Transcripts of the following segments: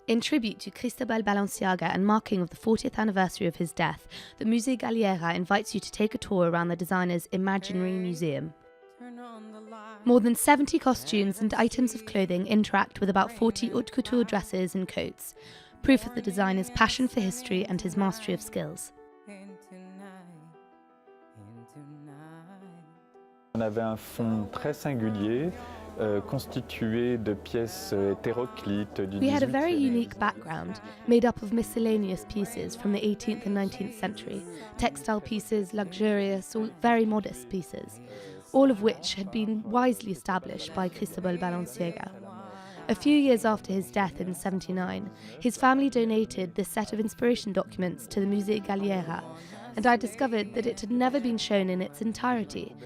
In tribute to Cristóbal Balenciaga and marking of the 40th anniversary of his death, the Musée Galliera invites you to take a tour around the designer's imaginary museum. More than 70 costumes and items of clothing interact with about 40 haute couture dresses and coats, proof of the designer's passion for history and his mastery of skills. On avait un fond très singulier, constitué de pièces hétéroclites du 18e. We had a very unique background, made up of miscellaneous pieces from the 18th and 19th century, textile pieces, luxurious or very modest pieces, all of which had been wisely established by Cristóbal Balenciaga. A few years after his death in '79, his family donated this set of inspiration documents to the Musée Galliera, and I discovered that it had never been shown in its entirety.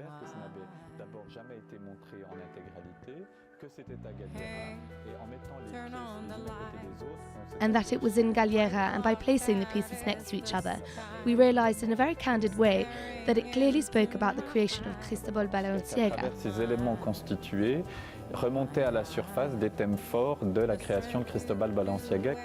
And that it was in Galliera, and by placing the pieces next to each other, we realised in a very candid way that it clearly spoke about the creation of Cristóbal Balenciaga. Ces éléments constitués remontaient à la surface des thèmes forts de la création de Cristóbal Balenciaga.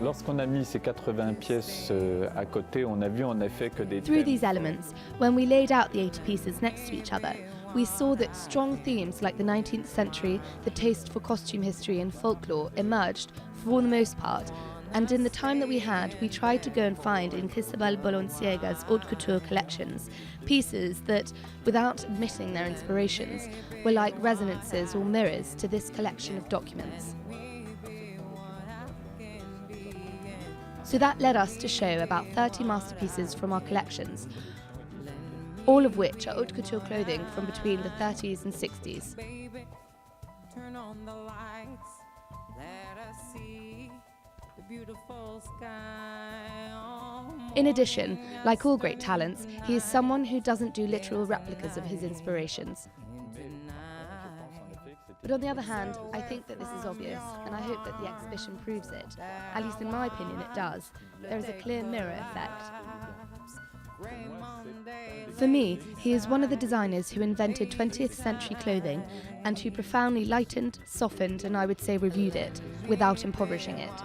Lorsqu'on a mis ces 80 pièces à côté, on a vu en effet que des Through these elements, when we laid out the 80 pieces next to each other, we saw that strong themes like the 19th century, the taste for costume history and folklore emerged for the most part, and in the time that we had, we tried to go and find in Cristóbal Balenciaga's haute couture collections pieces that, without admitting their inspirations, were like resonances or mirrors to this collection of documents. So that led us to show about 30 masterpieces from our collections, all of which are haute couture clothing from between the 30s and 60s. In addition, like all great talents, he is someone who doesn't do literal replicas of his inspirations. But on the other hand, I think that this is obvious, and I hope that the exhibition proves it. At least in my opinion, it does. There is a clear mirror effect. For me, he is one of the designers who invented 20th century clothing and who profoundly lightened, softened, and I would say reviewed it, without impoverishing it.